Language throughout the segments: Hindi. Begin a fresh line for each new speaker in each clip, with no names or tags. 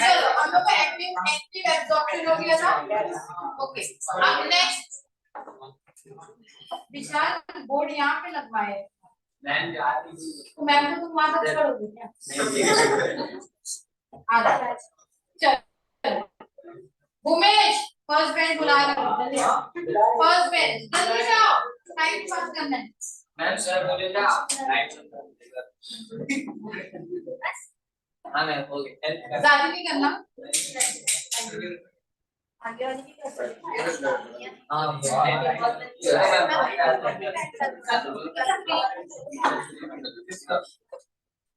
चलो हम लोग एक्टिव एक्टिव एब्जॉर्प्शन हो गया था। ओके अब नेक्स्ट विशाल बोर्ड यहाँ पे लगवाए तो मैम को तुम वहां तक पढ़ोगे क्या? आधा चल उमेश फर्स्ट बेंच बुला रहा है फर्स्ट बेंच जल्दी से आओ टाइम पास करना है मैम सर बोलेगा हां मैं बोल ज्यादा नहीं करना आगे वाली की कर सकते हैं हां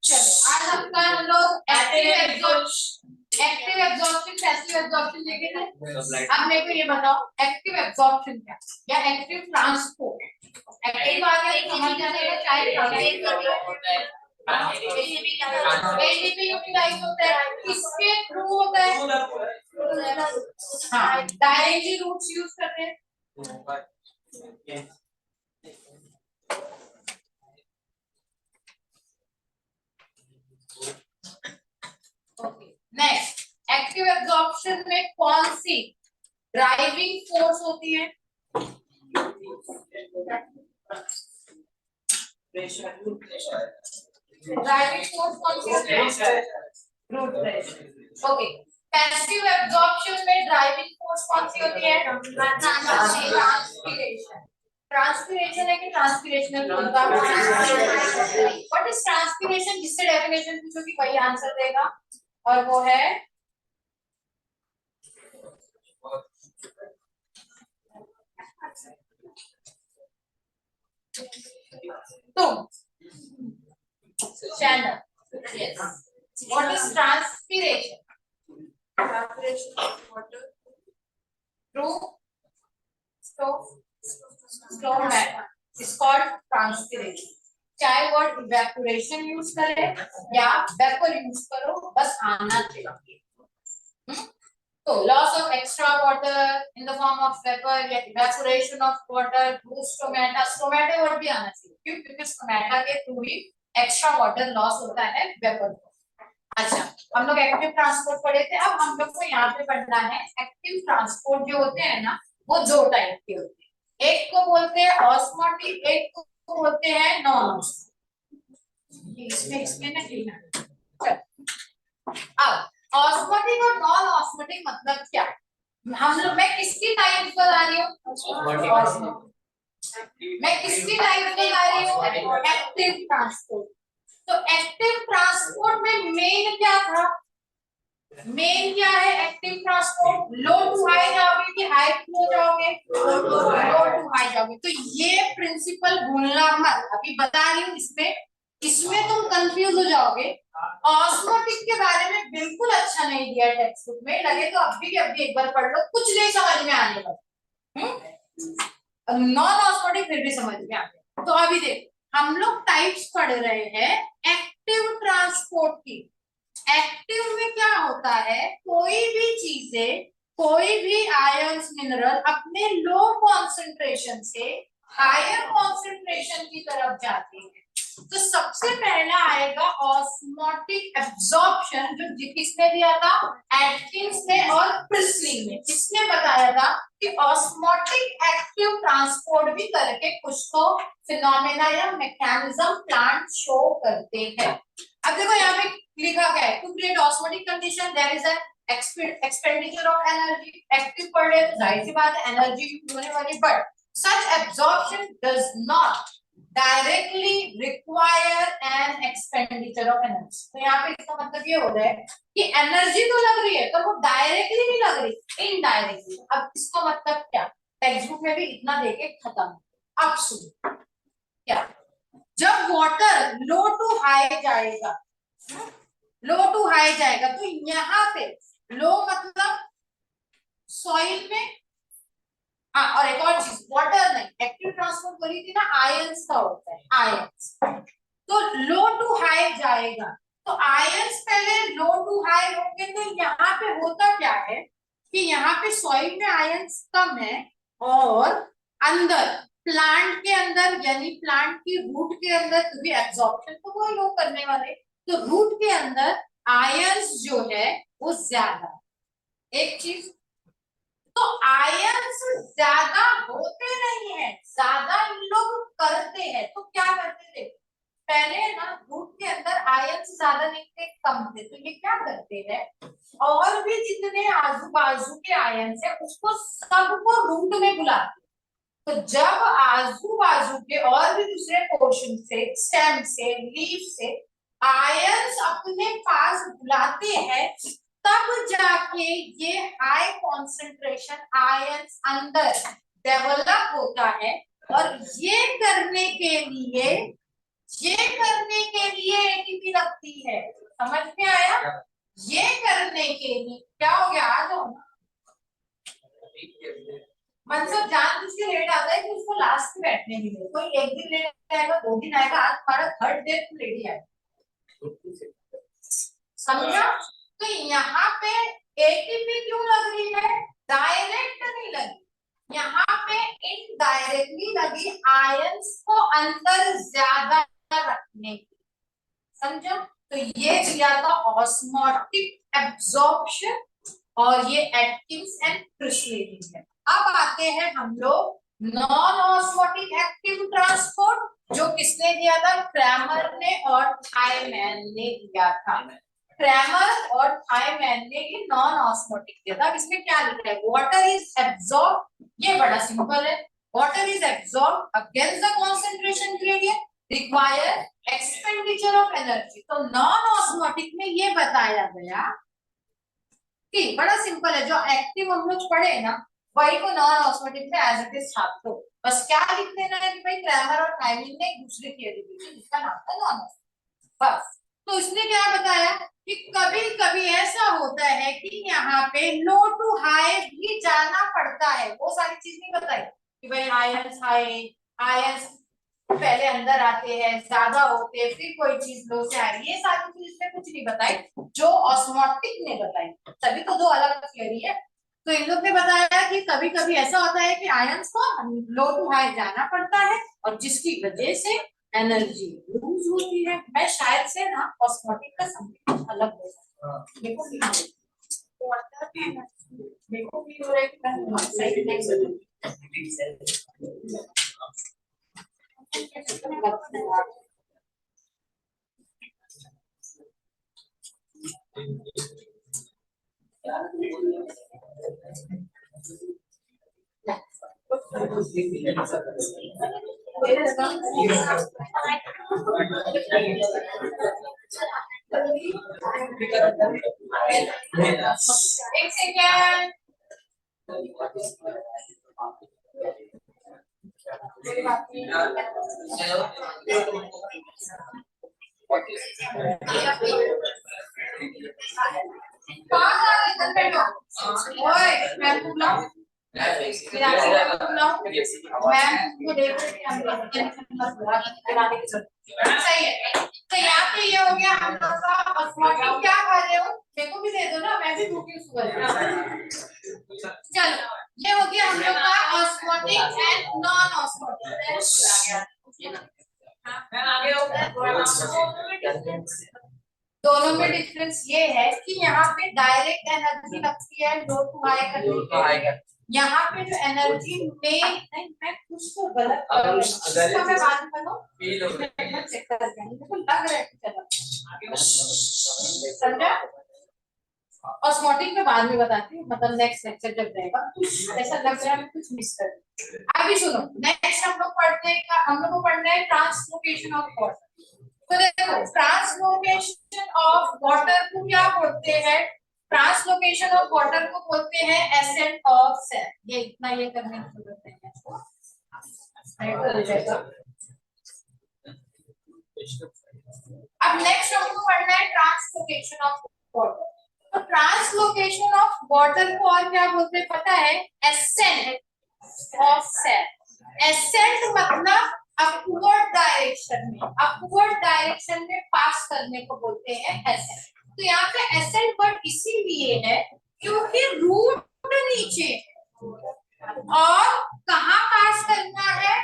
चलो आज हम लोग एक्टिव एब्जॉर्प्शन पैसिव एब्जॉर्प्शन देखे थे। अब मेरे को ये बताओ एक्टिव एब्जॉर्प्शन क्या या एक्टिव ट्रांसपोर्ट एक्टिव आ गया समझ जाने का चाहे एडीपी यूटिलाइज होता है किसके थ्रू होता है हाँ डायरेक्टली रूट्स यूज करते हैं ओके नेक्स्ट एक्टिव एब्जॉर्प्शन में कौन सी ड्राइविंग फोर्स होती है ड्राइविंग फोर्स कौन सी होती है root pressure okay passive absorption में ड्राइविंग फोर्स कौन सी होती है ट्रांसपिरेशन ट्रांसपिरेशन है कि ट्रांसपिरेशनल व्हाट इज ट्रांसपिरेशन जिससे डेफिनेशन पूछोगी वही आंसर देगा और वो है तुम channel yes what is transpiration transpiration of water through slow matter is called transpiration चाहे वर्ड इवेपोरेशन यूज करे या वेपर यूज करो बस आना चाहिए तो loss of extra water in the form of vapour या evaporation of water through stomata word भी आना चाहिए क्यों क्योंकि स्टोमेटा के थ्रू ही एक्स्ट्रा वाटर लॉस होता है वेपर को अच्छा हम लोग एक्टिव ट्रांसपोर्ट पढ़े थे अब हम लोग को यहाँ पे पढ़ना है एक्टिव ट्रांसपोर्ट जो होते हैं ना वो दो टाइप के होते हैं एक को बोलते हैं ऑस्मोटिक एक को बोलते हैं नॉन ऑस्मोटिक इसमें ना अब ऑस्मोटिक और नॉन ऑस्मोटिक मतलब क्या हम लोग मैं किसकी टाइप बता रही हूँ मैं किसकी टाइप बता रही हूँ एक्टिव ट्रांसपोर्ट तो एक्टिव ट्रांसपोर्ट में मेन क्या था मेन क्या है active transport low to high जाओगे कि हाई टू जाओगे लो टू हाई जाओगे तो ये प्रिंसिपल भूलना मत अभी बता रही हूँ इसमें तुम कंफ्यूज हो जाओगे ऑस्मोटिक के बारे में बिल्कुल अच्छा नहीं दिया टेक्स्ट बुक में लगे तो अभी एक बार पढ़ लो कुछ नहीं समझ में आने वाला नॉन ऑस्मोटिक फिर भी समझ में आ गया तो अभी देखो हम लोग टाइप्स पढ़ रहे हैं एक्टिव ट्रांसपोर्ट की एक्टिव में क्या होता है कोई भी चीजें कोई भी आयंस मिनरल अपने लो कॉन्सेंट्रेशन से हायर कॉन्सेंट्रेशन की तरफ जाते हैं तो सबसे पहला आएगा ऑस्मोटिक एब्जॉर्प्शन जो किसने दिया था एटकिंस ने और प्रिस्ली ने किसने बताया था कि ऑस्मोटिक एक्टिव ट्रांसपोर्ट भी करके कुछ तो फिनोमेना या मैकेनिज्म प्लांट शो करते हैं अब देखो यहाँ पे लिखा गया है to create osmotic condition there is an expenditure of energy active पर डे जाहिर सी बात है एनर्जी यूज होने वाली but such absorption does not directly require an expenditure of energy तो यहाँ पे इसका मतलब ये हो रहा है कि एनर्जी तो लग रही है पर वो डायरेक्टली नहीं लग रही इनडायरेक्टली अब इसका मतलब क्या टेक्स्ट बुक में भी इतना देके खत्म अब सुनो क्या जब वाटर लो टू हाई जाएगा तो यहाँ पे लो मतलब सॉइल में हाँ और एक और चीज वाटर नहीं एक्टिव ट्रांसपोर्ट बोली थी ना आयंस का होता है आयंस तो लो टू हाई जाएगा तो आयंस पहले लो टू हाई होंगे तो यहाँ पे होता क्या है कि यहाँ पे सॉइल में आयंस कम है और अंदर प्लांट के अंदर यानी प्लांट की रूट के अंदर, क्योंकि एब्जॉर्प्शन तो वो लोग करने वाले, तो रूट के अंदर आयंस जो है वो ज्यादा। एक चीज तो आयंस ज्यादा होते नहीं है, ज्यादा इन लोग करते हैं। तो क्या करते थे पहले ना, रूट के अंदर आयंस ज्यादा नहीं थे, कम थे, तो ये क्या करते हैं और भी जितने आजू बाजू के आयंस है उसको सबको रूट में बुलाते। तो जब आजू बाजू के और भी दूसरे पोर्शन से, स्टेम से, लीफ से आयंस अपने पास बुलाते हैं, तब जाके ये हाई कॉन्सेंट्रेशन आयंस अंदर डेवलप होता है। और ये करने के लिए एटीपी लगती है। समझ में आया? ये करने के लिए क्या हो गया, आ जाओ ना। मतलब जान के लेट आता है कि उसको लास्ट में बैठने मिले। कोई एक दिन लेट आएगा, 2 दिन आएगा, आज हमारा थर्ड डे तो लेट ही आएगा। समझा? तो यहाँ पे एटीपी क्यों लग रही है? डायरेक्ट नहीं लगी, यहाँ पे इनडायरेक्टली लगी आयंस को अंदर ज्यादा रखने की। समझो? तो ये दिया था ऑस्मोटिक एब्जॉर्प्शन और ये एटकिंस एंड प्रिस्लेरी है। अब आते हैं हम लोग नॉन ऑस्मोटिक एक्टिव ट्रांसपोर्ट, जो किसने दिया था? क्रैमर ने और थायमैन ने दिया था। क्रैमर और थायमैन ने ये नॉन ऑस्मोटिक दिया था। इसमें क्या लिखा है? वाटर इज एब्जॉर्ब, ये बड़ा सिंपल है, water is absorb against the concentration gradient require expenditure of energy. तो नॉन ऑस्मोटिक में ये बताया गया कि बड़ा सिंपल है, जो एक्टिव हम लोग पढ़े ना वही को नॉन ऑस्मोटिक में एज इट इज छाप दो। बस क्या लिख देना है कि भाई क्रैमर और थायमैन ने एक दूसरे थियरी दी थी जिसका नाम था नॉन ऑस्मोटिक, बस। तो इसने क्या बताया कि कभी कभी ऐसा होता है कि यहाँ पे लो टू हाई भी जाना पड़ता है। वो सारी चीज नहीं बताई कि भाई आयंस हाई, आयंस पहले अंदर आते हैं, ज्यादा होते हैं, फिर कोई चीज लो से आई, ये सारी चीज इसने कुछ नहीं बताई जो ऑस्मोटिक ने बताई। तभी तो दो अलग थियरी है। तो इन लोग ने बताया कि कभी कभी ऐसा होता है कि आयंस को लो टू हाई जाना पड़ता है और जिसकी वजह से एनर्जी लूज होती है। मैं शायद से ना ऑस्मोटिक का समझ अलग हो सकता है। देखो देखो भी हो रहा है सही नहीं। एक सेकेंड, सही है। तो यहाँ पे ये हो गया हम लोग का ऑस्मोटिक। क्या खा रहे हो? देखो भी दे दो ना, मैं भी भूखी हूँ सुबह। चलो ये हो गया हम लोग का ऑस्मोटिक एंड नॉन ऑस्मोटिक। दोनों में डिफरेंस ये है कि यहाँ पे डायरेक्ट एनर्जी लगती है लो टू हाई करने के, यहाँ पे जो एनर्जी में नहीं, मैं कुछ तो गलत कर रही हूँ, इसका मैं बात करूँ चेक कर देखो लग रहा है चलो समझा। ऑस्मोटिक में बाद में बताती हूँ, मतलब नेक्स्ट लेक्चर जब रहेगा। ऐसा लग रहा है मैं कुछ मिस कर रही हूँ। अभी सुनो, नेक्स्ट हम लोग पढ़ना है ट्रांसलोकेशन ऑफ वाटर। तो देखो ट्रांसलोकेशन ऑफ वाटर को क्या बोलते हैं? ट्रांसलोकेशन ऑफ वाटर को बोलते हैं एसेंट ऑफ सेल। ये इतना ये करने की जरूरत नहीं है। अब नेक्स्ट हमको पढ़ना है ट्रांसलोकेशन ऑफ वाटर। तो ट्रांसलोकेशन ऑफ वाटर को और क्या बोलते हैं पता है? Ascent of cell. एसेंट मतलब अपवर्ड डायरेक्शन में पास करने को बोलते हैं एसेंट। तो यहाँ पे एसेंट वर्ड इसीलिए है क्योंकि रूट नीचे और कहाँ पास करना है,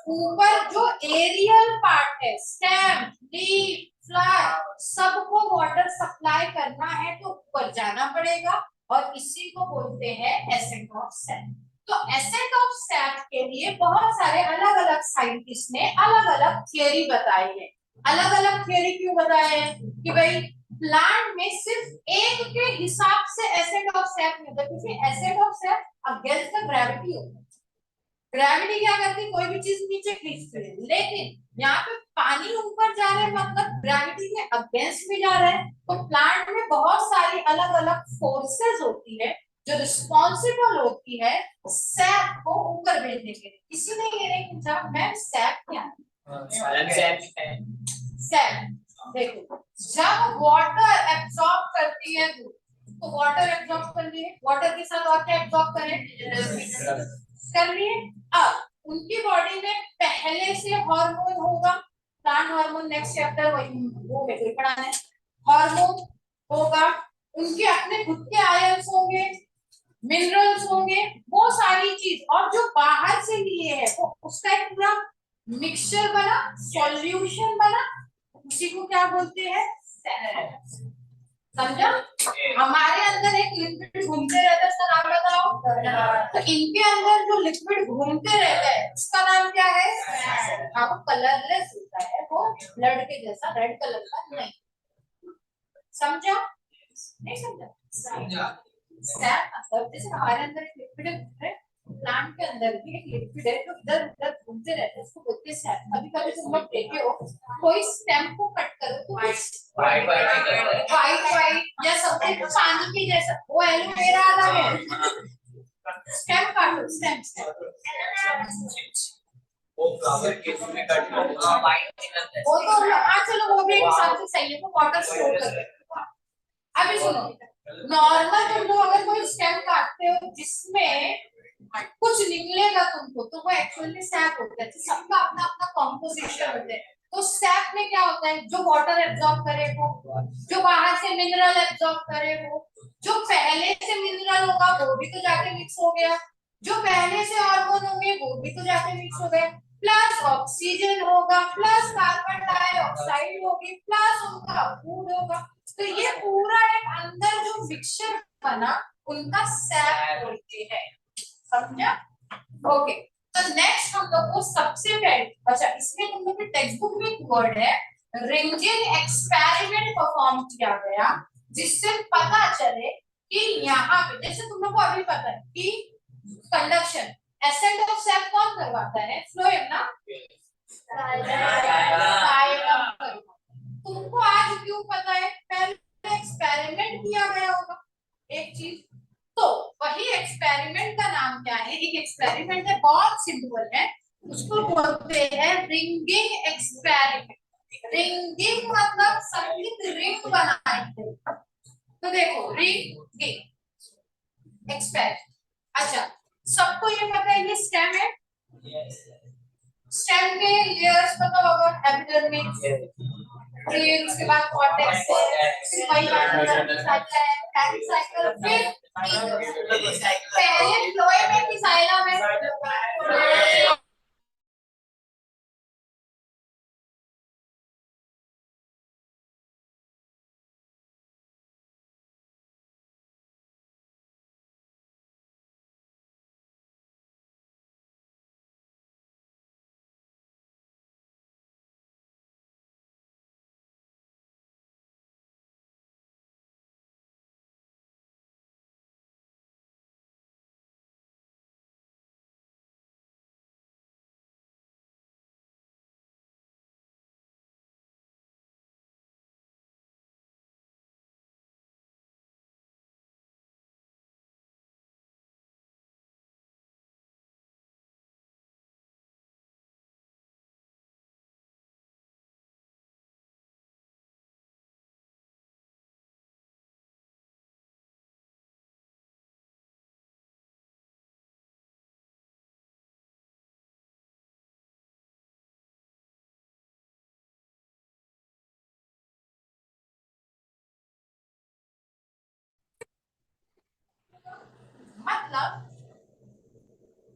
ऊपर जो एरियल पार्ट है, स्टेम, लीफ, फ्लावर, सबको वाटर सप्लाई करना है तो ऊपर जाना पड़ेगा और इसी को बोलते हैं एसेट ऑफ सैप। तो एसेट ऑफ सैप के लिए बहुत सारे अलग अलग साइंटिस्ट ने अलग अलग थियरी बताई है। अलग अलग थियरी क्यों बताए हैं कि भाई प्लांट में सिर्फ एक के हिसाब से एसेट ऑफ सैप मिलता है, क्योंकि asset of SAP against the gravity होता है। ग्रेविटी क्या करती है, कोई भी चीज नीचे खींचती है, लेकिन यहाँ पे पानी ऊपर जा रहा है मतलब ग्रेविटी के अगेंस्ट भी जा रहा है। तो प्लांट में बहुत सारी अलग अलग फोर्सेस होती है जो रिस्पॉन्सिबल होती है सैप को ऊपर भेजने के लिए। किसी ने ये नहीं पूछा मैम सैप क्या है। सैप देखो, जब वाटर एब्जॉर्ब करती है तो वाटर एब्जॉर्ब कर लिए, वाटर के साथ और क्या एब्जॉर्ब करें, कर लिए। अब उनकी बॉडी में पहले से हार्मोन होगा, प्लांट हार्मोन नेक्स्ट चैप्टर वही वो मेरे को पढ़ाना है। हार्मोन होगा, उनके अपने खुद के आयंस होंगे, मिनरल्स होंगे, वो सारी चीज, और जो बाहर से लिए है वो उसका एक पूरा मिक्सचर बना, सॉल्यूशन बना, उसी को क्या बोलते हैं, समझा। हमारे अंदर एक लिक्विड घूमते रहता है, उसका नाम बताओ। तो इनके अंदर जो लिक्विड घूमते रहता है उसका नाम क्या है, हाँ वो कलरलेस होता है, वो ब्लड के जैसा रेड कलर का नहीं। समझा नहीं समझा। सैप मतलब जैसे हमारे अंदर एक लिक्विड है, प्लांट के अंदर भी एक लिक्विड है जो इधर उधर घूमते रहते हैं, उसको बोलते हैं सैप। कभी कभी तुम लोग देखे हो कोई स्टेम को कट करो तो वाइट वाइट या सबसे पानी के जैसा, वो एलोवेरा अलग है। स्टेम काटो, स्टेम वो फ्लावर के उसमें कट करो वाइट वो तो हाँ चलो वो भी एक हिसाब से सही है, वो वाटर स्टोर कर रहे हैं। अभी सुनो, नॉर्मल तुम लोग अगर कोई स्टेम काटते हो जिसमें कुछ निकलेगा तुमको, तो वो एक्चुअली सैप होता है। तो सबका अपना अपना कॉम्पोजिशन होता है। तो सैप में क्या होता है, जो वाटर एब्जॉर्ब करे वो, जो बाहर से मिनरल एब्जॉर्ब करे वो, जो पहले से मिनरल होगा वो भी तो जाके मिक्स हो गया, जो पहले से हार्मोन होंगे वो भी तो जाके मिक्स हो गए, प्लस ऑक्सीजन होगा, प्लस कार्बन डाइऑक्साइड होगी, प्लस उनका फूड होगा। तो ये पूरा एक अंदर जो मिक्सचर बना उनका सैप बोलते हैं। समझा। ओके, तो नेक्स्ट हम लोग को सबसे पहले, अच्छा इसमें तुम लोग की टेक्स्ट बुक में एक वर्ड है रिंगिंग एक्सपेरिमेंट परफॉर्म किया गया, जिससे पता चले कि यहाँ पे जैसे तुम लोग को अभी पता है कि कंडक्शन एसेंट ऑफ सेल कौन करवाता है, फ्लोएम ना, जाइलम। तुमको आज क्यों पता है, पहले एक्सपेरिमेंट किया गया होगा एक चीज, तो वही एक्सपेरिमेंट का नाम क्या है, एक एक्सपेरिमेंट है बहुत सिंपल है, उसको बोलते हैं रिंगिंग एक्सपेरिमेंट। रिंगिंग मतलब संगीत रिंग बनाएंगे, तो देखो रिंगिंग एक्सपेरिमेंट। अच्छा सबको ये पता है ये स्टेम है, स्टेम के लेयर्स पता होगा, एपिडर्मिस, फिर उसके बाद कॉर्टेक्स है, फिर वही साइकिल है, पेरिसाइकिल, फिर पहले फ्लोएम है कि जाइलम है,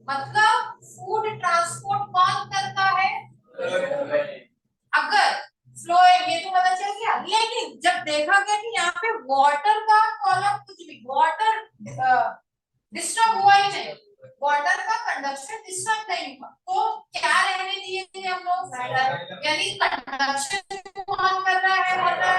मतलब फूड ट्रांसपोर्ट कौन करता है? अगर फ्लोएम, ये तो पता चल गया, लेकिन जब देखा गया कि यहाँ पे वाटर का कॉलम, कुछ भी वाटर डिस्टर्ब हुआ ही नहीं, वाटर का कंडक्शन डिस्टर्ब नहीं हुआ, तो क्या रहने दिए थे हम लोग? यानी कंडक्शन कौन कर रहा है? वाटर।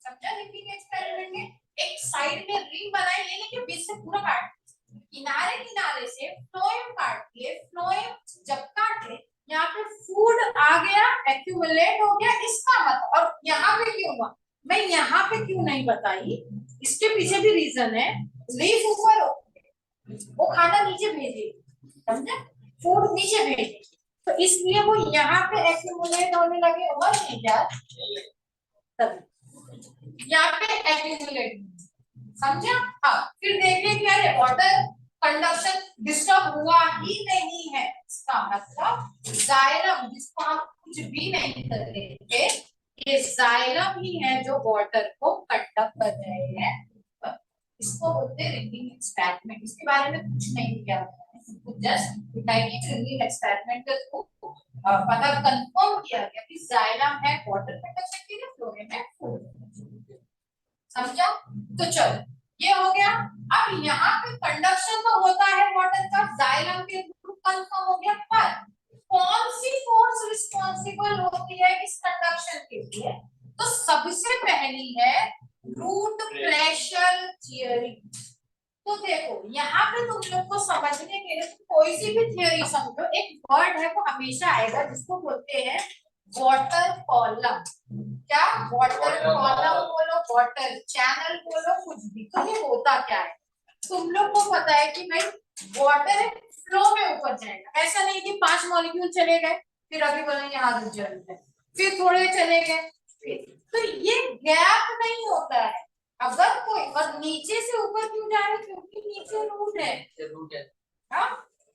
समझा? लिखिंग एक्सपेरिमेंट में एक साइड में रिंग बनाई, लेने के बीच से पूरा काट, किनारे किनारे से फ्लोएम काट दिए। फ्लोएम जब काटे, यहाँ पे फूड आ गया, एक्यूमुलेट हो गया, इसका मतलब, और यहाँ पे क्यों हुआ, मैं यहाँ पे क्यों नहीं बताई, इसके पीछे भी रीजन है। लीफ ऊपर, वो खाना नीचे भेजे, समझे? फूड नीचे भेजे, तो इसलिए वो यहाँ पे एक्यूमुलेट होने लगे, और नहीं क्या तभी यहाँ पे एक्यूमुलेट, समझा? हाँ, फिर देखिए क्या है, वाटर कंडक्शन डिस्टर्ब हुआ ही नहीं है, इसका मतलब जाइलम, जिसको हम कुछ भी नहीं कर रहे थे, ये जाइलम ही है जो वाटर को कंडक्ट कर रहे हैं। इसको बोलते हैं रिंगिंग एक्सपेरिमेंट। इसके बारे में कुछ नहीं किया, जस्ट रिंगिंग एक्सपेरिमेंट के थ्रू पता कंफर्म किया गया कि जाइलम है वाटर कंडक्शन के लिए, फ्लोएम है फूड। समझा? तो चलो, ये हो गया। अब यहाँ पे कंडक्शन तो होता है वाटर का, जाइलम के थ्रू कंफर्म हो गया, पर कौन सी फोर्स रिस्पॉन्सिबल होती है इस कंडक्शन के लिए? तो सबसे पहली है रूट प्रेशर थियरी। तो देखो, यहाँ पे तुम लोग को समझने के लिए कोई सी भी थियरी समझो, एक वर्ड है वो हमेशा आएगा, जिसको बोलते हैं वाटर कॉलम। क्या? वाटर कॉलम बोलो, वाटर चैनल बोलो, कुछ भी। तो ये होता क्या है, तुम लोग को पता है कि भाई वाटर फ्लो में ऊपर जाएगा, ऐसा नहीं कि 5 मॉलिक्यूल चले गए फिर अभी बोलेंगे यहाँ रुक जाए, फिर थोड़े चले गए, तो ये गैप नहीं होता है। अगर कोई, और नीचे से ऊपर क्यों जा रहे हैं? क्योंकि नीचे रूट है। हाँ,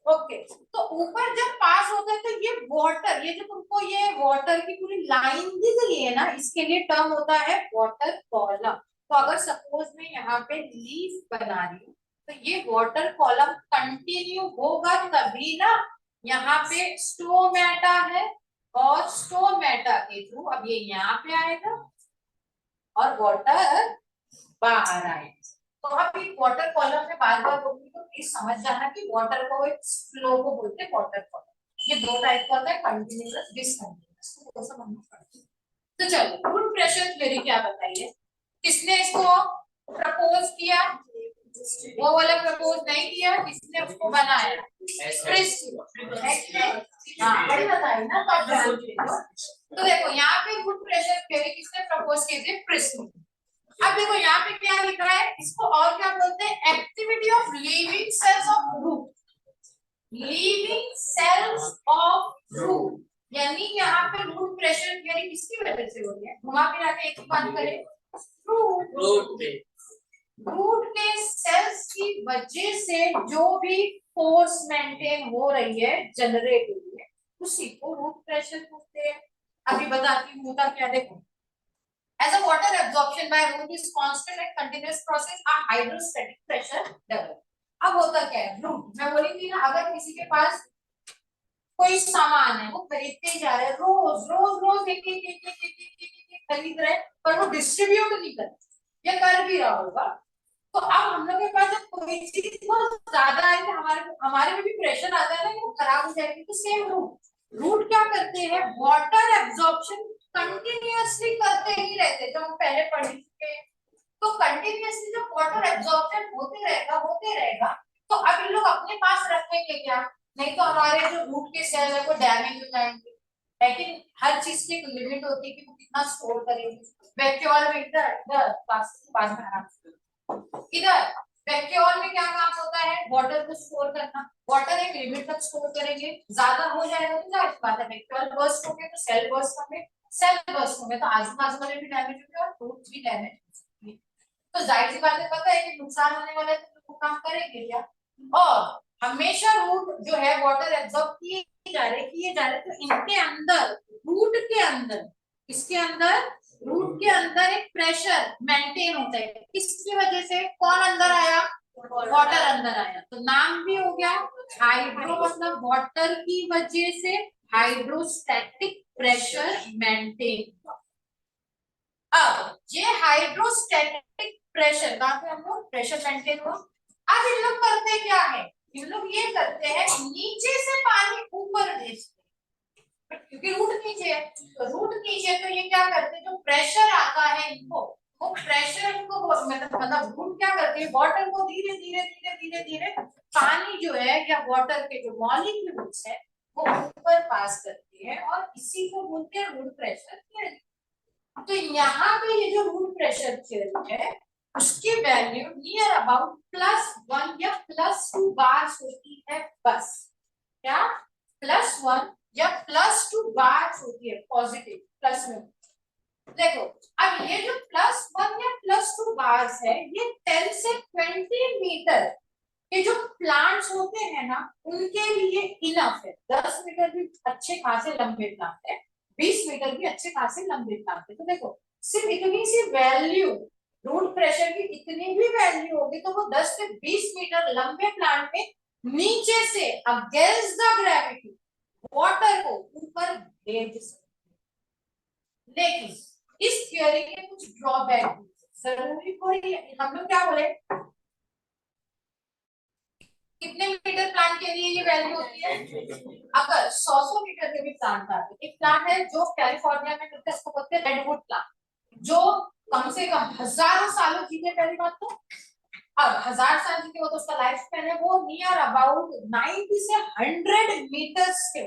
ओके। तो ऊपर जब पास होता है तो ये वाटर, ये जो तुमको ये वाटर की पूरी लाइन दी गई है ना, इसके लिए टर्म होता है वाटर कॉलम। तो अगर सपोज मैं यहाँ पे लीफ बना रही हूँ, तो ये वाटर कॉलम कंटिन्यू होगा तभी ना। यहाँ पे स्टोमेटा है, और स्टोमेटा के थ्रू अब ये यहाँ पे आएगा और वाटर बाहर आए। तो अब एक वाटर कॉलम में बार बार बोलूंगी तो प्लीज समझ जाना कि वाटर को एक फ्लो को बोलते हैं वाटर कॉलम। ये दो टाइप का होता है, कंटिन्यूअस, डिसकंटिन्यूअस, तो समझना पड़ेगा। तो चलो, रूट प्रेशर थ्योरी क्या बताइए, किसने इसको प्रपोज किया? वो वाला प्रपोज नहीं किया, किसने उसको बनाया? हाँ, बड़ी बताई ना, तो देखो यहाँ पे रूट प्रेशर थ्योरी किसने प्रपोज की थी? प्रिस्म। अब देखो यहाँ पे क्या लिखा है, इसको और क्या बोलते हैं? Activity of living cells of root. Living cells of root, यानी यहाँ पे रूट प्रेशर थ्योरी किसकी वजह से हो रही है? घुमा फिरा के एक ही बात करें, रूट के सेल्स की वजह से जो भी फोर्स मेंटेन हो रही है, जनरेट हो रही है, उसी को रूट प्रेशर बोलते हैं। अभी बताती हूँ होता क्या, देखो। As a water absorption by root is constant and continuous process, a hydrostatic pressure develops. अब होता क्या है, रूट, मैं बोली थी ना, अगर किसी के पास कोई सामान है, वो खरीदते ही जा रहे हैं, रोज रोज रोज एक एक एक एक एक एक एक एक खरीद रहे, पर वो डिस्ट्रीब्यूट नहीं कर, या कर भी रहा होगा, तो अब हम लोग के पास जब कोई चीज बहुत ज्यादा है, तो हमारे में भी प्रेशर आता है ना, वो खराब हो जाएगी। तो सेम रूट क्या करते हैं, वाटर एब्जॉर्प्शन कंटिन्यूअसली करते ही रहते, जो हम पहले पढ़ चुके हैं। तो कंटिन्यूअसली जब वाटर एब्जॉर्प्शन होते रहेगा, तो अब इन लोग अपने पास रखेंगे क्या? नहीं तो हमारे जो रूट के सेल है वो डैमेज हो जाएंगे। लेकिन हर चीज की एक लिमिट होती है कि वो कितना स्टोर करेंगे। वैक्यूल में इधर बाद में आराम से इधर वैक्यूल में क्या काम होता है? वाटर को स्टोर करना। वाटर एक लिमिट तक स्टोर करेंगे, ज्यादा हो जाएगा तो जाहिर बात है वैक्यूल बर्स्ट हो गए तो सेल बर्स्ट होंगे, सेल बर्स्ट होंगे तो आजू बाजू वाले भी डैमेज होंगे और रूट भी डैमेज हो सकती है। तो जाहिर सी बात है, पता है कि नुकसान होने वाला है तो काम करेंगे क्या? और हमेशा रूट जो है वाटर एब्जॉर्ब किए जा रहे, तो इनके अंदर, रूट के अंदर, इसके अंदर, रूट के अंदर एक प्रेशर मेंटेन होता है। किसकी वजह से? कौन अंदर आया? वाटर अंदर आया, तो नाम भी हो गया हाइड्रो, मतलब वाटर की वजह से हाइड्रोस्टैटिक प्रेशर मेंटेन। अब ये हाइड्रोस्टैटिक प्रेशर कहाँ पे हम लोग प्रेशर मेंटेन हुआ। अब इन लोग करते क्या है, इन लोग ये करते हैं नीचे से पानी ऊपर भेजते, क्योंकि रूट नीचे है, तो रूट नीचे है, तो ये क्या करते हैं जो प्रेशर आता है इनको, वो प्रेशर इनको मतलब रूट क्या करते हैं वाटर को धीरे धीरे धीरे धीरे धीरे पानी जो है या वाटर के जो मॉलिक्यूल्स है वो ऊपर पास करती है, और इसी को बोलते हैं रूट प्रेशर थियरी। तो यहाँ पे ये जो रूट प्रेशर थियरी है उसकी वैल्यू नियर अबाउट +1 या +2 बार होती है बस। क्या +1 या +2 बार होती है पॉजिटिव प्लस में। देखो अब ये जो +1 या +2 बार है ये 10 से 20 मीटर के जो प्लांट्स होते हैं ना उनके लिए इनफ है। 10 मीटर भी अच्छे खासे लंबे प्लांट है, 20 मीटर भी अच्छे खासे लंबे प्लांट है। तो देखो सिर्फ इतनी सी वैल्यू रूट प्रेशर की इतनी भी वैल्यू होगी तो वो 10 से 20 मीटर लंबे प्लांट में नीचे से अगेंस्ट द ग्रेविटी वाटर को ऊपर भेज सकते। लेकिन इस थ्योरी के कुछ ड्रॉबैक जरूरी कोई, हम लोग क्या बोले कितने मीटर प्लांट के लिए ये वैल्यू होती है, अगर 100 मीटर के भी प्लांट आते, एक प्लांट है जो कैलिफोर्निया में मिलता है उसको बोलते हैं रेडवुड प्लांट, जो कम से कम हजारों सालों जीते। पहली बात तो अब 1000 साल जीते वो तो उसका लाइफ स्पैन है वो नियर अबाउट 90 से 100 मीटर्स के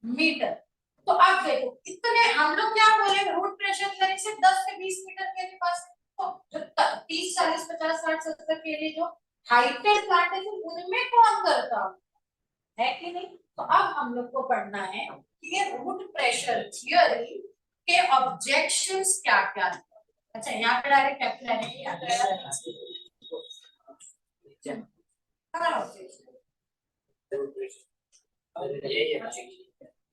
मीटर। तो अब देखो इतने हम लोग क्या बोले रूट प्रेशर थियरी से 10 से 20 मीटर के पास, तो जो 30 40 50 60 70 के लिए जो हाइटेड प्लांट है उनमें कौन करता है कि नहीं। तो अब हम लोग को पढ़ना है कि ये रूट प्रेशर थियरी के ऑब्जेक्शंस क्या क्या है। अच्छा यहाँ पे डायरेक्ट कैपिलरी यहाँ पे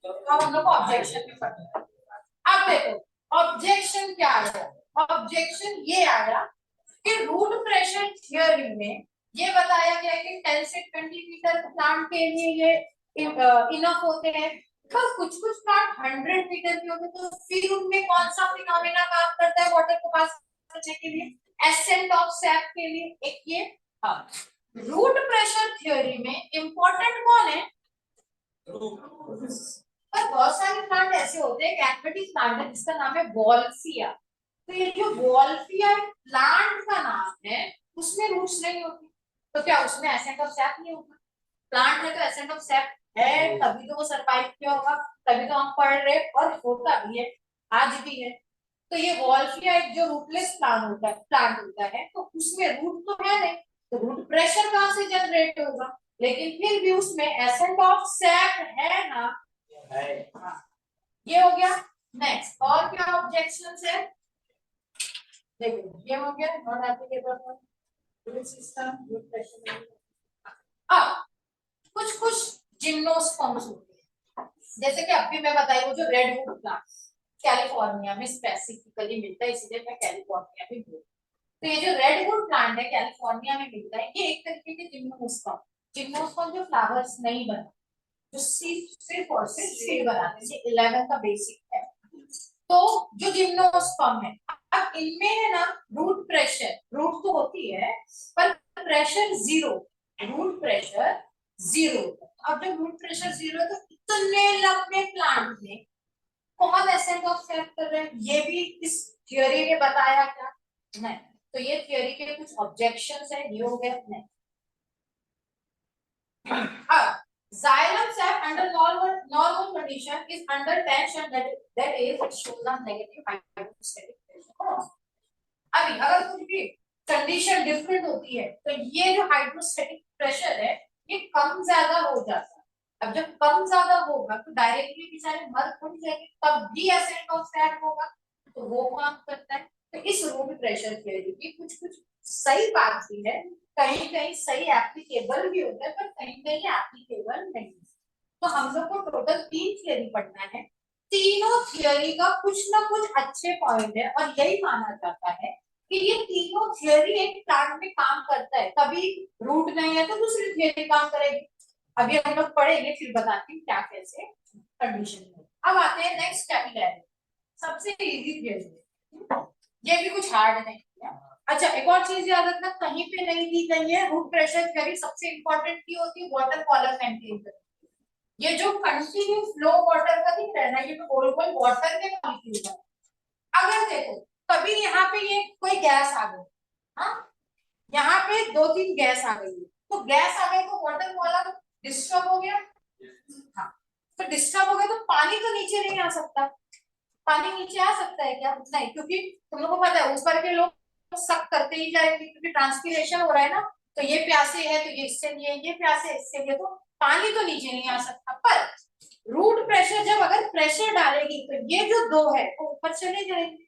अब हम लोग को ऑब्जेक्शन में पढ़ना है। अब देखो ऑब्जेक्शन क्या आया, ऑब्जेक्शन ये आया कि रूट प्रेशर थियरी में ये बताया गया कि 10 से 20 मीटर प्लांट के लिए ये इनफ होते हैं, पर कुछ कुछ प्लांट 100 मीटर के होते तो फिर उनमें कौन सा फिनोमेना काम करता है वाटर को पास करने के लिए, एसेंट ऑफ सैप के लिए। एक ये हाँ रूट प्रेशर थ्योरी में इंपॉर्टेंट कौन है, पर बहुत सारे प्लांट ऐसे होते हैं, कैटमेटिक प्लांट है जिसका नाम है वॉल्फिया, तो ये जो वॉल्फिया प्लांट का नाम है उसमें रूट्स नहीं होती, तो क्या उसमें एसेंट ऑफ सैप नहीं होगा, प्लांट है तो एसेंट ऑफ सैप है तभी तो वो सरवाइव किया होगा, तभी तो हम पढ़ रहे और होता भी है आज भी है। तो ये वॉल्फिया एक जो रूटलेस प्लांट होता है तो उसमें रूट तो है नहीं, तो रूट प्रेशर कहां से जनरेट होगा, लेकिन फिर भी उसमें एसेंट ऑफ सैप है ना है। हाँ ये हो गया। नेक्स्ट और क्या ऑब्जेक्शंस है, देखो ये हो गया not applicable root system root pressure. अब कुछ कुछ जिम्नोस्पर्म्स होते हैं, जैसे कि अभी मैं बताई वो जो रेडवुड प्लांट कैलिफोर्निया में स्पेसिफिकली मिलता है इसलिए मैं कैलिफोर्निया भी बोल, तो ये जो रेडवुड प्लांट है कैलिफोर्निया में मिलता है ये एक तरीके के जिम्नोस्पर्म, जिम्नोस्पर्म जो फ्लावर्स नहीं बना जो सिर्फ और सिर्फ सीड बनाते हैं, 11 का बेसिक है। तो जो जिम्नोस्पर्म है अब इनमें है ना रूट प्रेशर, रूट तो होती है पर pressure zero, root pressure zero. अब जब रूट प्रेशर जीरो है तो इतने लंबे प्लांट में कौन एसेंट ऑफ सैप कर रहे हैं ये भी इस थ्योरी में बताया क्या नहीं, तो ये थ्योरी के कुछ ऑब्जेक्शंस है, ये हो गया नहीं। अब xylem sap under normal condition is under tension, that is it shows a negative hydrostatic pressure। अभी अगर कुछ भी कंडीशन डिफरेंट होती है तो ये जो हाइड्रोस्टैटिक प्रेशर है ये कम ज्यादा हो जाता है। अब जब कम ज्यादा होगा तो डायरेक्टली बेचारे मर थोड़ी जाएंगे, तब भी एसेंट ऑफ सैप होगा तो वो काम करता है। तो इस रूट प्रेशर थ्योरी की कुछ कुछ सही बात भी है, कहीं कहीं सही एप्लीकेबल भी होता है पर कहीं कहीं एप्लीकेबल नहीं। तो हम लोग को टोटल 3 थ्योरी पढ़ना है, तीनों थ्योरी का कुछ ना कुछ अच्छे पॉइंट है और यही माना जाता है कि ये तीनों थियरी एक प्लांट में काम करता है, कभी रूट नहीं है तो दूसरी थियरी काम करेगी। अभी हम लोग पढ़ेंगे फिर बताते हैं क्या कैसे कंडीशन है। अब आते हैं नेक्स्ट कैपिलरी, सबसे इजी थियरी, ये भी कुछ हार्ड नहीं है। अच्छा एक और चीज याद रखना, कहीं पे नहीं दी गई है रूट प्रेशर थियरी, सबसे इंपॉर्टेंट की होती है वाटर कॉलम मेंटेन करना। ये जो कंटिन्यू फ्लो वाटर का दिख रहा है ना, ये तो गोल गोल वाटर के मॉलिक्यूल है। अगर देखो कभी यहाँ पे ये कोई गैस आ गई, हाँ यहाँ पे दो तीन गैस आ गई, तो गैस आ गई तो वाटर कॉलम डिस्टर्ब हो गया, हाँ तो डिस्टर्ब हो गया तो पानी तो नीचे नहीं आ सकता। पानी नीचे आ सकता है क्या? नहीं, क्योंकि तुम लोगों को पता है ऊपर के लोग सक करते ही जाएंगे क्योंकि ट्रांसपीरेशन हो रहा है ना, तो ये प्यासे है तो ये इससे लिए, ये प्यासे इससे लिए, तो पानी तो नीचे नहीं आ सकता। पर रूट प्रेशर जब अगर प्रेशर डालेगी तो ये जो दो है वो ऊपर चले जाएंगे।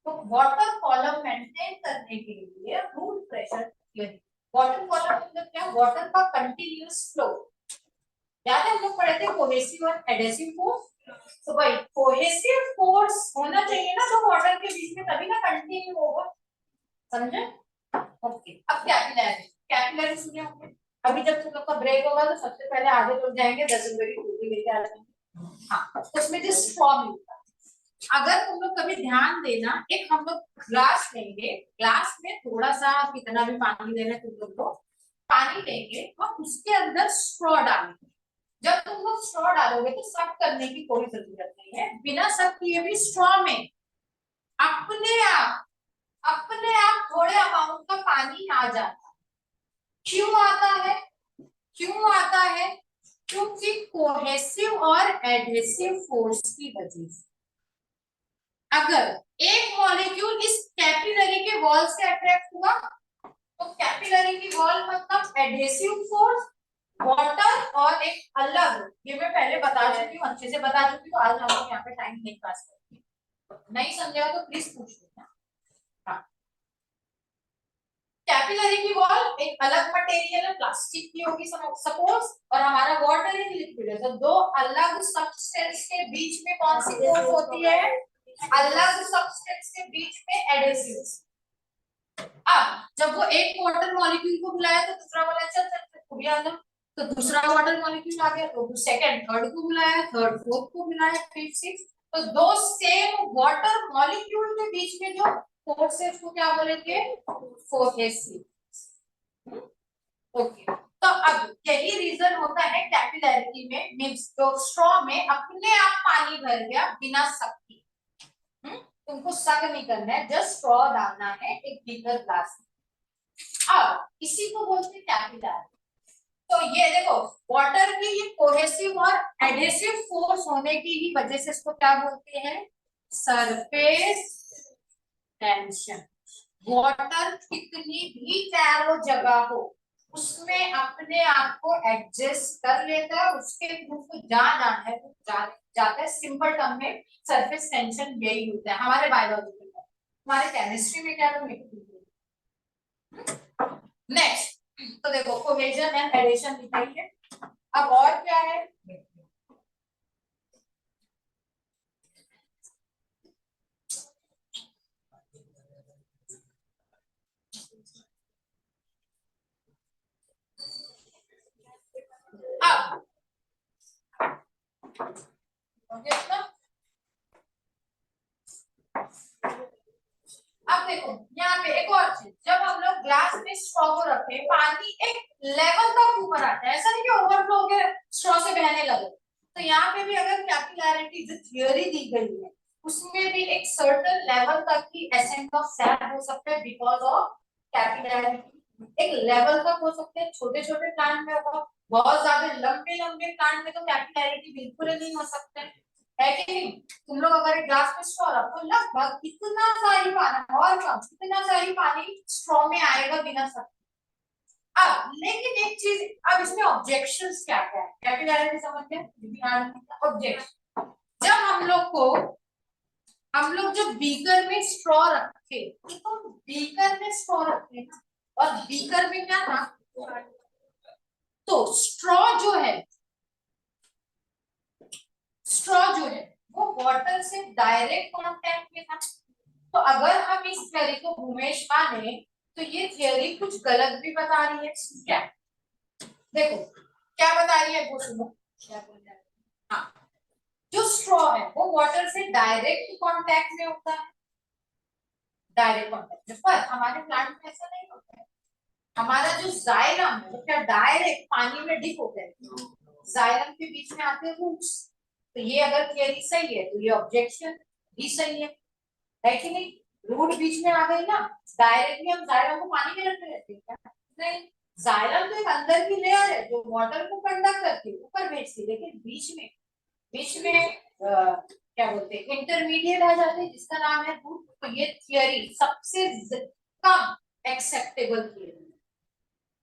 तो वाटर कॉलम मेंटेन करने के लिए रूट प्रेशर, वाटर कॉलम मतलब क्या? वाटर का कंटिन्यूअस फ्लो। याद है हम लोग पढ़े थे कोहेसिव और एडहेसिव फोर्स, तो भाई कोहेसिव फोर्स होना चाहिए ना तो वाटर के बीच में, तभी ना कंटिन्यू होगा, समझे? ओके अब कैपिलरी, कैपिलरी सुने होंगे। अभी जब तुम लोग का ब्रेक होगा तो सबसे पहले आगे लोग जाएंगे 10 रुपए की टोपी लेके आ जाएंगे, हाँ उसमें जो स्ट्रॉ मिलता है। अगर तुम लोग कभी ध्यान देना, एक हम लोग ग्लास लेंगे, ग्लास में थोड़ा सा कितना भी पानी लेना तुम लोग को, पानी लेंगे और उसके अंदर स्ट्रॉ डालेंगे। जब तुम लोग स्ट्रॉ डालोगे तो सक करने की कोई जरूरत नहीं है, बिना सक किए भी स्ट्रॉ में अपने आप थोड़े अमाउंट का पानी आ जाता है। क्यों आता है? क्यों आता है? क्योंकि कोहेसिव और एडहेसिव फोर्स की वजह से। अगर एक मॉलिक्यूल इस कैपिलरी के वॉल से अट्रैक्ट हुआ तो कैपिलरी की वॉल मतलब एडहेसिव फोर्स, वाटर और एक अलग, ये मैं पहले बता चुकी हूँ, अच्छे से बता चुकी हूँ, आज हम लोग यहाँ पे टाइम नहीं पास करेंगे, नहीं समझेगा तो प्लीज पूछ लेना। हाँ कैपिलरी की वॉल एक अलग मटेरियल है, प्लास्टिक की होगी सपोज, और हमारा वाटर एक लिक्विड है, तो दो अलग सब्सटेंस के बीच में कौन सी फोर्स होती है? अलग सब्सटेंस के बीच में एडहेसिव। अब जब वो एक वाटर मॉलिक्यूल को बुलाया तो दूसरा बोला चल चल तू भी आ जा, तो दूसरा वाटर मॉलिक्यूल आ गया, तो सेकंड थर्ड को बुलाया, थर्ड फोर्थ को बुलाया, फिफ्थ सिक्स, तो दो सेम वाटर मॉलिक्यूल के बीच में जो फोर्स है उसको क्या बोलेंगे? फोर्स। ओके तो अब यही रीजन होता है कैपिलैरिटी में, मींस जो स्ट्रॉ में अपने आप पानी भर गया बिना सक के। तुमको सक नहीं करना है, जस्ट स्ट्रॉ डालना है एक बीकर ग्लास में। अब इसी को बोलते हैं कैपिलैरिटी। तो ये देखो वाटर की ये कोहेसिव और एडहेसिव फोर्स होने की ही वजह से इसको क्या बोलते हैं? Surface tension. वाटर कितनी भी नैरो जगह हो उसमें अपने आप को एडजस्ट कर लेता है, उसके थ्रू को जहां जाना है वो जाता है। सिंपल टर्म में सरफेस टेंशन यही होता है हमारे बायोलॉजी में, हमारे केमिस्ट्री में क्या नेक्स्ट। तो देखो कोहेजन एंड एडिशन दिखाइए। अब और क्या है? अब अब देखो यहाँ पे एक और चीज, जब हम लोग ग्लास में स्ट्रॉ को रखे, पानी एक लेवल तक ऊपर आता है, ऐसा नहीं कि ओवरफ्लो हो गया स्ट्रॉ से बहने लगे। तो यहाँ पे भी अगर कैपिलैरिटी जो थियरी दी गई है उसमें भी एक सर्टेन लेवल तक ही एसेंट ऑफ सैप हो सकता है बिकॉज ऑफ कैपिलैरिटी। एक लेवल तक हो सकते हैं, छोटे छोटे प्लांट में होगा, बहुत ज्यादा लंबे लंबे प्लांट में तो कैपिलैरिटी बिल्कुल नहीं हो सकते है कि नहीं? तुम लोग अगर एक ग्लास में स्ट्रॉ रखो लगभग इतना सा ही पानी और कम इतना सा ही पानी स्ट्रॉ में आएगा बिना सब। अब लेकिन एक चीज, अब इसमें ऑब्जेक्शंस क्या क्या है कैपिलैरिटी समझ में? ऑब्जेक्शन, जब हम लोग जब बीकर में स्ट्रॉ रखे तो बीकर में स्ट्रॉ रखे ना, और बीकर में क्या था? तो स्ट्रॉ जो है, स्ट्रॉ जो है वो वाटर से डायरेक्ट कांटेक्ट में था, तो अगर हम इस थियरी को भूमेश माने तो ये थियरी कुछ गलत भी बता रही है। क्या देखो क्या बता रही है वो सुनो। क्या बोल रहा है? हाँ, जो स्ट्रॉ है वो वाटर से डायरेक्ट कांटेक्ट में होता है, डायरेक्ट कांटेक्ट में, पर हमारे प्लांट में ऐसा नहीं होता है। हमारा जो जाइलम है वो क्या डायरेक्ट पानी में डिप होता है, जाइलम के बीच में आते हैं रूट्स। तो ये अगर थियरी सही है तो ये ऑब्जेक्शन भी सही है कि नहीं? रूट बीच में आ गई ना, डायरेक्टली हम जाइलम को पानी में रखते रहते हैं क्या? नहीं, जाइलम तो एक अंदर की लेयर है जो वाटर को कंडक्ट करती है, ऊपर भेजती है, लेकिन बीच में क्या बोलते हैं इंटरमीडिएट आ जाते हैं जिसका नाम है रूट। तो ये थियरी सबसे कम acceptable theory,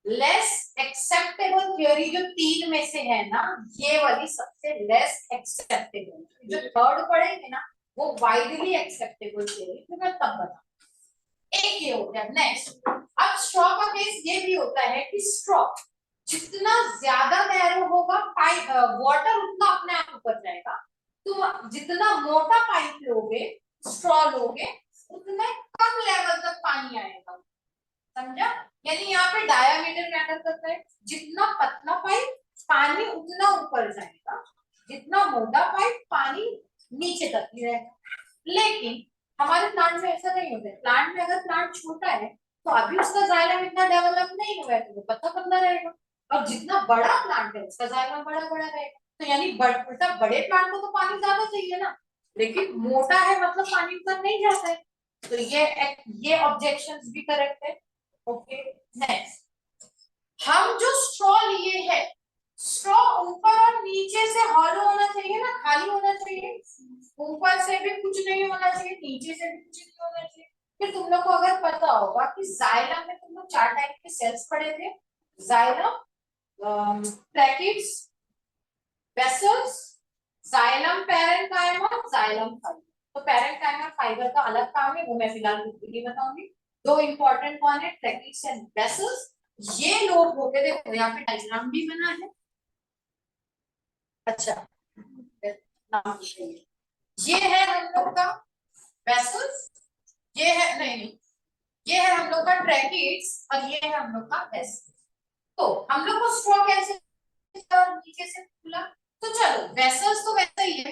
less acceptable theory जो तीन में से है ना, ये वाली सबसे लेस एक्सेप्टेबल। जो थर्ड पढ़ेंगे ना वो वाइडली एक्सेप्टेबल थियरी, तो मैं तब बता। एक ये हो गया। नेक्स्ट, अब स्ट्रॉ का केस ये भी होता है कि स्ट्रॉ जितना ज्यादा नैरो होगा वाटर उतना अपने आप ऊपर जाएगा। तो जितना मोटा पाइप लोगे, स्ट्रॉ लोगे, उतना कम लेवल तक पानी आएगा। समझा? यानी यहाँ पे डायामीटर मैटर करता है। जितना पतला पाइप पानी उतना ऊपर जाएगा, जितना मोटा पाइप पानी नीचे तक ही रहेगा। लेकिन हमारे प्लांट में ऐसा नहीं होता है। प्लांट में अगर प्लांट छोटा है तो अभी उसका जाइलम इतना डेवलप नहीं हुआ है तो वो पतला पतला रहेगा, और जितना बड़ा प्लांट है उसका जाइलम बड़ा बड़ा रहेगा। तो यानी मतलब बड़े प्लांट को तो पानी ज्यादा चाहिए ना, लेकिन मोटा है मतलब पानी ऊपर नहीं जाता है। तो ये ऑब्जेक्शंस भी करेक्ट है। ओके, नेक्स्ट, हम जो स्ट्रॉ लिए है, स्ट्रॉ ऊपर और नीचे से हॉलो होना चाहिए ना, खाली होना चाहिए। ऊपर से भी कुछ नहीं होना चाहिए, नीचे से भी कुछ नहीं होना चाहिए। फिर तुम लोग को अगर पता होगा कि जाइलम में तुम लोग 4 टाइप के सेल्स पढ़े थे, xylem, tracheids, vessels, xylem parenchyma, xylem fibre. तो पैरेन्काइमा फाइबर का अलग काम है, वो मैं फिलहाल नहीं बताऊंगी। दो इंपॉर्टेंट कौन है? Tracheids and vessels. ये लोग होते, देखो यहाँ पे डायग्राम भी बना है। अच्छा, नाम ये है हम लोग का वेसल्स, ये है नहीं, ये है हम लोग का ट्रैकिड्स, और ये है हम लोग का वेसल। तो हम लोग को स्ट्रॉ कैसे नीचे से खुला? तो चलो वेसल्स तो वैसा ही है,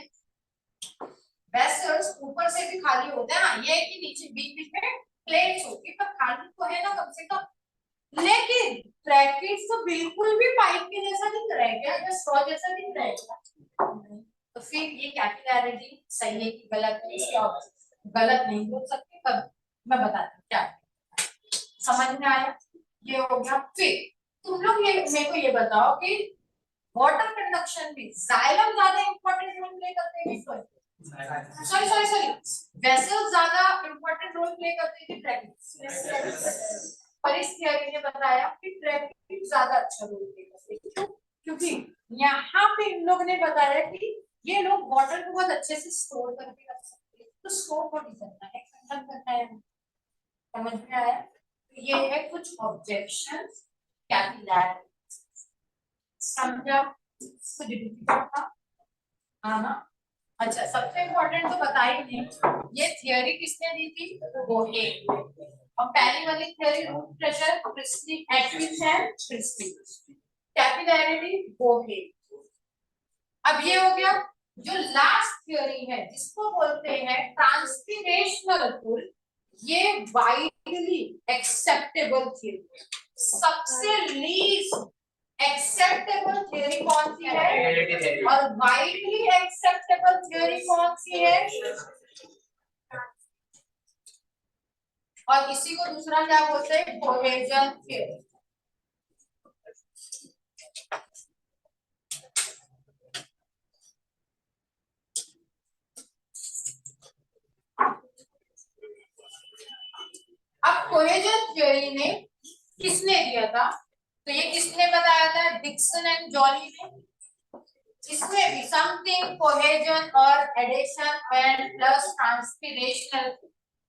वेसल्स ऊपर से भी खाली होते हैं। हाँ, ये कि नीचे बीच बीच में प्लेट्स होती है, पर खाली तो है ना कम से कम। लेकिन ब्रैकेट्स तो बिल्कुल भी पाइप के जैसा दिख रहा है क्या, या स्ट्रॉ जैसा दिख रहा है? तो फिर ये कैपिलैरिटी सही है कि गलत है? इसके गलत नहीं बोल सकते। कब मैं बताती हूँ क्या समझ में आया। ये हो गया। फिर तुम लोग ये मेरे को ये बताओ कि वाटर कंडक्शन में जाइलम ज्यादा इंपॉर्टेंट रोल प्ले करते हैं, सॉरी सॉरी सॉरी, वेसल्स ज्यादा इंपॉर्टेंट रोल प्ले करते हैं कि ट्रैकिड्स? पर इस थियरी ने बताया कि ट्रैकिड्स ज्यादा अच्छा रोल प्ले करते हैं। क्यों? क्योंकि यहाँ पे इन लोग ने बताया कि ये लोग वाटर को बहुत अच्छे से स्टोर करके रख सकते हैं। तो स्टोर को नहीं करना है, कंडक्ट करना है। समझ में आया? ये है कुछ ऑब्जेक्शंस कैपिलैरिटी। समझा? कुछ डिफिकल्ट था? हाँ ना? अच्छा, सबसे इम्पोर्टेंट तो बता ही नहीं, ये थियरी किसने दी थी? बोहे। और पहली वाली theory root pressure, Christie, Atkins and Christie. Capillarity बोहे। अब ये हो गया। जो लास्ट थियरी है जिसको बोलते हैं ट्रांसपिरेशनल पुल, ये वाइडली एक्सेप्टेबल थियरी। सबसे लीस्ट एक्सेप्टेबल थ्योरी कौन सी है, और वाइडली एक्सेप्टेबल थ्योरी कौन सी है? और इसी को दूसरा क्या बोलते हैं? Cohesion theory. अब कोहेजन थ्योरी ने किसने दिया था? तो ये किसने बताया था? डिक्सन एंड जॉली ने। इसमें भी समथिंग, कोहेजन और एडिशन एंड प्लस ट्रांसपिरेशनल,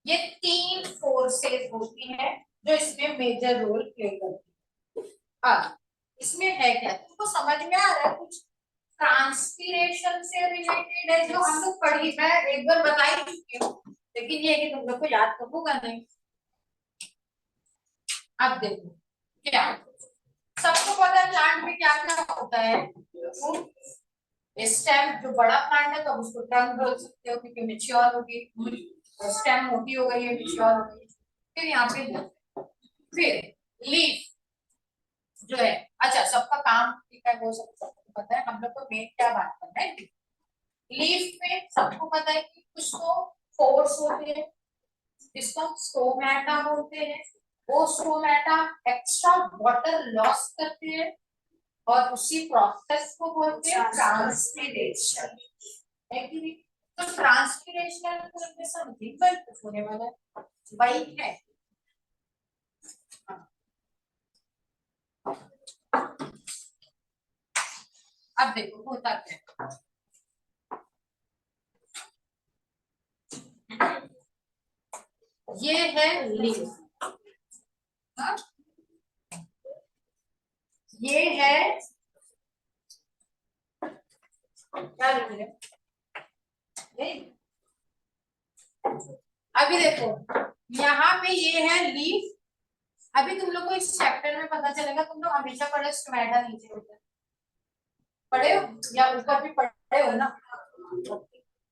ये तीन फोर्सेस होती हैं जो इसमें मेजर रोल प्ले करती है। अब इसमें है क्या, तुमको समझ में आ रहा है? कुछ ट्रांसपिरेशन से रिलेटेड है जो हम लोग पढ़ी, मैं एक बार बता ही चुकी हूँ, लेकिन ये है कि तुम लोग को याद तो होगा नहीं। अब देखो क्या सबको पता है प्लांट में क्या क्या होता है। स्टेम जो बड़ा प्लांट है तो उसको ट्रंक बोल सकते हो क्योंकि मैच्योर होगी, स्टेम मोटी हो गई है, मैच्योर हो गई। फिर यहाँ पे फिर लीफ जो है, अच्छा सबका काम ठीक है वो सबको पता है। हम लोग को मेन क्या बात करना है, लीफ में सबको पता है कि कुछ तो फोर्स होते हैं जिसको स्टोमेटा बोलते हैं। वो स्टोमेटा एक्स्ट्रा वाटर लॉस करते हैं और उसी प्रोसेस को बोलते हैं ट्रांसपीरेशन, है कि नहीं? तो ट्रांसपीरेशन समथिंग कुछ होने वाला है, वही है। अब देखो होता क्या है, ये है लीफ, ये है क्या लिख रहे हैं? अभी देखो यहाँ पे ये है लीफ। अभी तुम लोग को इस चैप्टर में पता चलेगा, तुम लोग हमेशा पढ़े स्टोमेटा नीचे होता है, पढ़े हो या ऊपर भी पढ़े हो ना।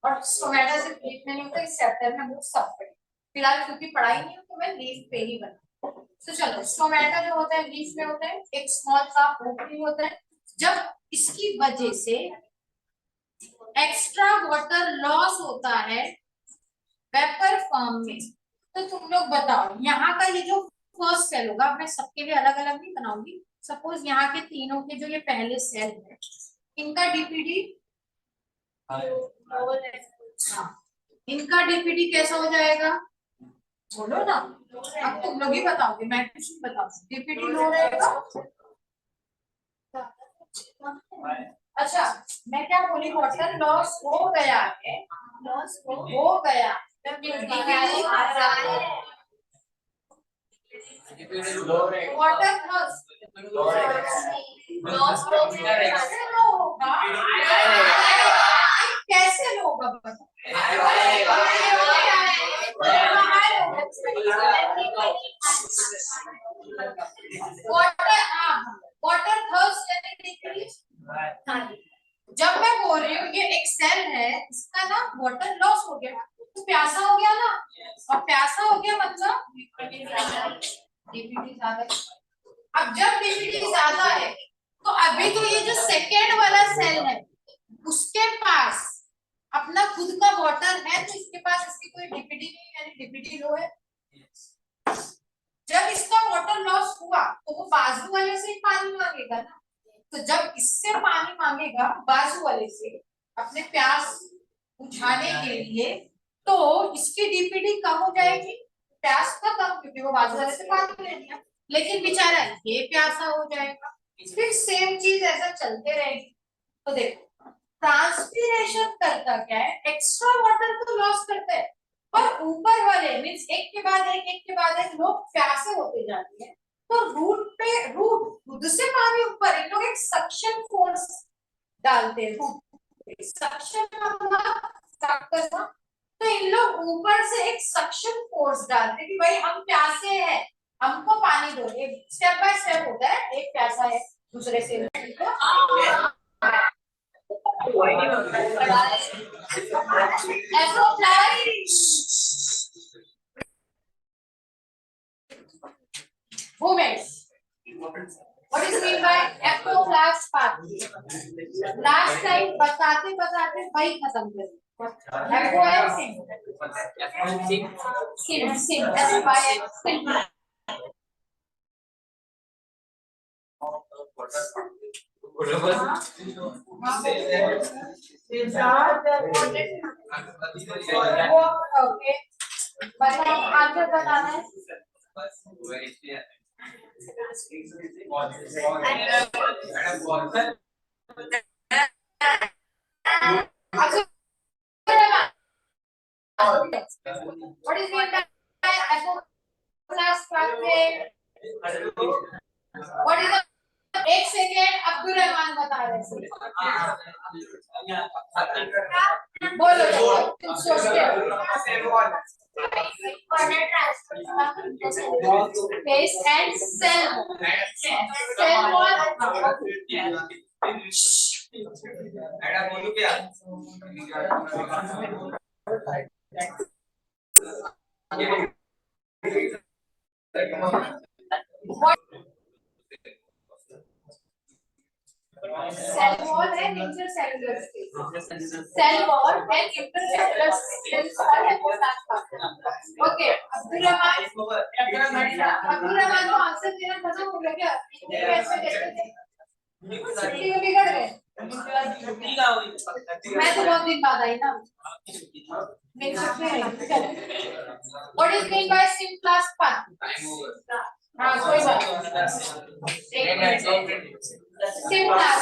और स्टोमेटा सिर्फ लीफ में नहीं होता, इस चैप्टर में वो सब पढ़े। फिलहाल क्योंकि पढ़ाई नहीं हो तो मैं लीफ पे ही बना। तो चलो स्टोमेटा जो होता है लीफ में होता है, एक स्मॉल सा ओपनिंग होता है। जब इसकी वजह से एक्स्ट्रा वाटर लॉस होता है वेपर फॉर्म में, तो तुम लोग बताओ यहाँ का ये जो फर्स्ट सेल होगा, मैं सबके लिए अलग अलग नहीं बनाऊंगी। सपोज यहाँ के तीनों के जो ये पहले सेल है इनका डीपीडी, इनका डीपीडी कैसा हो जाएगा बोलो ना। अब तुम लोग ही बताओगे, मैं कुछ नहीं बताऊंगी। डीपीडी लो रहेगा। अच्छा मैं क्या बोली, वाटर लॉस हो गया है, लॉस हो गया वाटर लॉस होगा, कैसे होगा वाटर थर्स्ट। जब मैं बोल रही हूँ ये एक सेल है, इसका ना वाटर लॉस हो गया तो प्यासा हो गया ना, और प्यासा हो गया मतलब डीपीटी ज्यादा। अब जब डीपीटी ज्यादा है तो अभी तो ये जो सेकेंड वाला सेल है उसके पास अपना खुद का वाटर है, तो इसके पास इसकी कोई डीपीटी नहीं, यानी डीपीटी लो है। जब इसका वाटर लॉस हुआ तो वो बाजू वाले से ही पानी मांगेगा ना, तो जब इससे पानी मांगेगा बाजू वाले से अपने प्यास बुझाने के लिए, तो इसकी डीपीडी कम हो जाएगी, प्यास खत्म क्योंकि वो बाजू वाले से पानी ले लिया। लेकिन बेचारा ये प्यासा हो जाएगा, फिर सेम चीज ऐसा चलते रहेगी। तो देखो ट्रांसपीरेशन करता क्या है, एक्स्ट्रा वाटर तो लॉस करता है, पर ऊपर वाले मींस एक के बाद एक के बाद एक लोग प्यासे होते जाते हैं। तो रूट खुद से पानी ऊपर, इन लोग एक सक्शन फोर्स डालते हैं, रूट सक्शन करना। तो इन लोग ऊपर से एक सक्शन फोर्स डालते हैं कि भाई हम प्यासे हैं, हमको पानी दो। स्टेप बाय स्टेप होता है, एक प्यासा है दूसरे से movements. What is mean by ectoplasm path? Last time बताते बताते वही खत्म कर दिया। Echo है sim S by sim। Okay बताओ आंसर बताना है। What is mean by ectoplasm pathway? What is the एक सेकेंड अब्दुल रहमान बता रहे थे, बोलो तुम सोचते हो। Base and cell wall.
बोलू क्या
Cell wall and intercellular space. Cell wall and intercellular space is called epitaph. Okay, Abdurrahman को आंसर देना खत्म हो गया क्या? कैसे कैसे? छुट्टी में बिगड़ गए? मैं तो बहुत दिन बाद आई ना। मेरी छुट्टी नहीं। What is mean by sim class fun? हाँ कोई बात नहीं। sim class